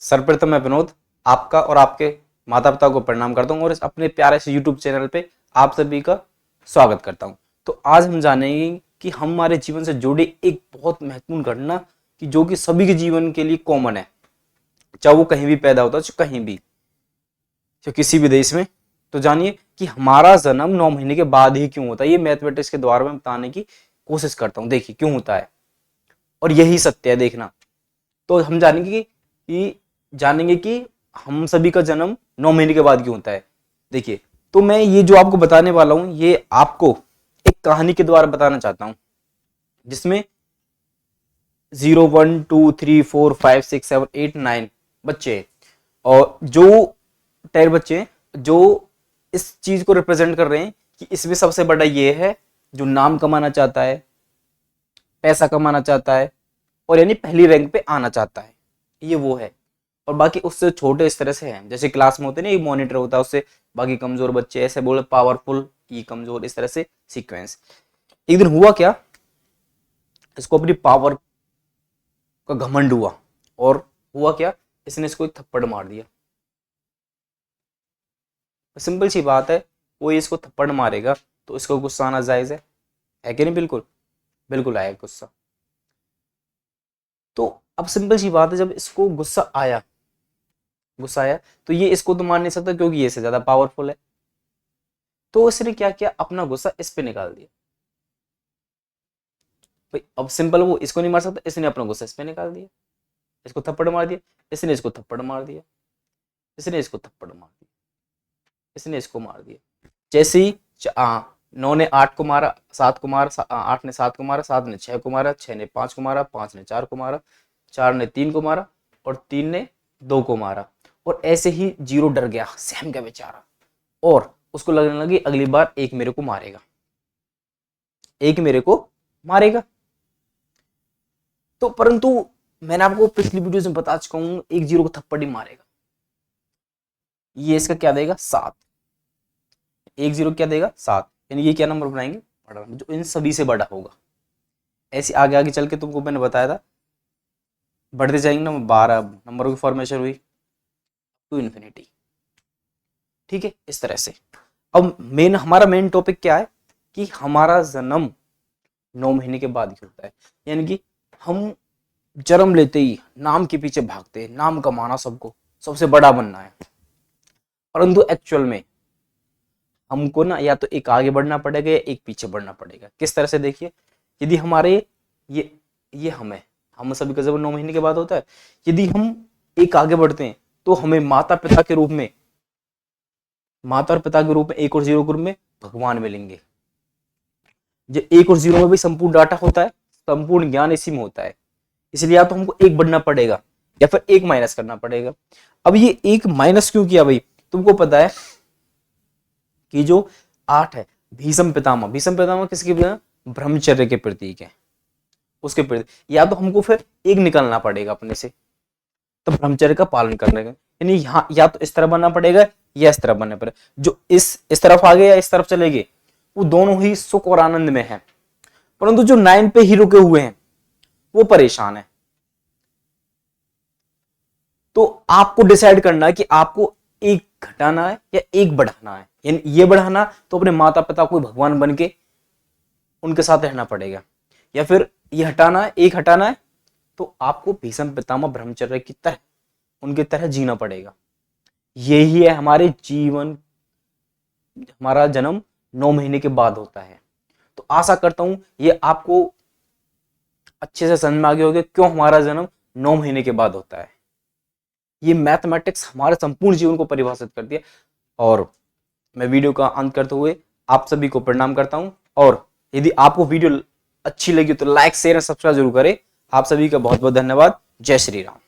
सर्वप्रथम मैं विनोद आपका और आपके माता पिता को प्रणाम करता हूँ और इस अपने प्यारे से यूट्यूब चैनल पे आप सभी का स्वागत करता हूँ। तो आज हम जानेंगे कि हमारे जीवन से जुड़ी एक बहुत महत्वपूर्ण घटना कि जो कि सभी के जीवन के लिए कॉमन है, चाहे वो कहीं भी पैदा होता है, चाहे कहीं भी, चाहे किसी भी देश में। तो जानिए कि हमारा जन्म 9 महीने के बाद ही क्यों होता है। ये मैथमेटिक्स के द्वारा मैं बताने की कोशिश करता हूँ। देखिए क्यों होता है और यही सत्य है, देखना। तो हम जानेंगे कि हम सभी का जन्म 9 महीने के बाद क्यों होता है। देखिए, तो मैं ये जो आपको बताने वाला हूं ये आपको एक कहानी के द्वारा बताना चाहता हूं, जिसमें 0 1 2 3 4 5 6 7 8 9 बच्चे हैं और जो 10 बच्चे हैं जो इस चीज को रिप्रेजेंट कर रहे हैं कि इसमें सबसे बड़ा ये है जो नाम कमाना चाहता है, पैसा कमाना चाहता है और यानी पहली रैंक पे आना चाहता है, ये वो है। और बाकी उससे छोटे इस तरह से हैं, जैसे क्लास में होते ना, एक मॉनिटर होता है, उससे बाकी कमजोर बच्चे ऐसे बोले पावरफुल, ये कमजोर, इस तरह से सीक्वेंस। एक दिन हुआ क्या, इसको अपनी पावर का घमंड हुआ और हुआ क्या, इसने इसको एक थप्पड़ मार दिया। सिंपल सी बात है, कोई इसको थप्पड़ मारेगा तो इसको गुस्सा आना जायज है कि नहीं? बिल्कुल बिल्कुल आया गुस्सा। तो अब सिंपल सी बात है, जब इसको गुस्सा आया तो ये इसको तो मान नहीं सकता क्योंकि ये से ज्यादा पावरफुल है। तो इसने क्या किया, अपना गुस्सा इस पे निकाल दिया। भाई अब सिंपल, वो इसको नहीं मार सकता, इसने अपना गुस्सा इस पे निकाल दिया, इसको थप्पड़ मार दिया, इसने इसको थप्पड़ मार दिया, इसने इसको थप्पड़ मार दिया, इसने इसको मार दिया। जैसे ही 9 ने 8 को मारा, 7 को मारा, 8 ने 7 को मारा, 7 ने 6 को मारा, 6 ने 5 को मारा, 5 ने 4 को मारा, 4 ने 3 को मारा और 3 ने 2 को मारा। और ऐसे ही 0 डर गया, सहम गया बेचारा, और उसको लगने लगी अगली बार एक मेरे को मारेगा, एक मेरे को मारेगा। तो परंतु मैंने आपको पिछली वीडियो में बता चुका हूं, एक 0 को थप्पड़ ही मारेगा, ये इसका क्या देगा, 7। एक 0 क्या देगा, 7, यानी ये क्या नंबर बनाएंगे, बड़ा, जो इन सभी से बड़ा होगा। ऐसे आगे आगे चल के तुमको मैंने बताया था, बढ़ते जाएंगे ना, 12 नंबरों की फॉर्मेशन हुई टू इन्फिनिटी। ठीक है, इस तरह से। अब हमारा मेन टॉपिक क्या है कि हमारा जन्म 9 महीने के बाद ही होता है, यानी कि हम जन्म लेते ही नाम के पीछे भागते हैं, नाम कमाना, सबको सबसे बड़ा बनना है। परंतु एक्चुअल में हमको ना या तो एक आगे बढ़ना पड़ेगा या एक पीछे बढ़ना पड़ेगा। किस तरह से, देखिए, यदि हमारे ये हम सभी का जब 9 महीने के बाद होता है, यदि हम एक आगे बढ़ते हैं तो हमें माता और पिता के रूप में 1 और 0 के रूप में भगवान मिलेंगे। जो 1 और 0 में भी संपूर्ण डाटा होता है, संपूर्ण ज्ञान इसी में होता है। इसलिए या तो हमको एक बढ़ना पड़ेगा या फिर एक माइनस करना पड़ेगा। अब ये एक माइनस क्यों किया भाई, तुमको पता है कि जो 8 है, भीष्म पितामह किसके, ब्रह्मचर्य के प्रतीक है, उसके प्रतीक। या तो हमको फिर एक निकालना पड़ेगा अपने से, तो ब्रह्मचर्य का पालन करने का, यानी यहाँ या तो इस तरह बनना पड़ेगा या इस तरफ बनना पड़ेगा। जो इस तरफ आ गए या इस तरफ चले गए, वो दोनों ही सुख और आनंद में है। परंतु जो 9 पे ही रुके हुए हैं वो परेशान है। तो आपको डिसाइड करना है कि आपको एक घटाना है या एक बढ़ाना है। यानी ये बढ़ाना तो अपने माता पिता को भगवान बन के उनके साथ रहना पड़ेगा, या फिर ये हटाना है, एक हटाना है तो आपको भीष्म पितामह ब्रह्मचर्य की तरह, उनकी तरह जीना पड़ेगा। यही है हमारे जीवन, हमारा जन्म 9 महीने के बाद होता है। तो आशा करता हूं ये आपको अच्छे से समझ में आ गया होगा क्यों हमारा जन्म 9 महीने के बाद होता है। ये मैथमेटिक्स हमारे संपूर्ण जीवन को परिभाषित करती है। और मैं वीडियो का अंत करते हुए आप सभी को प्रणाम करता हूं, और यदि आपको वीडियो अच्छी लगी तो लाइक, शेयर और सब्सक्राइब जरूर करें। आप सभी का बहुत बहुत धन्यवाद। जय श्री राम।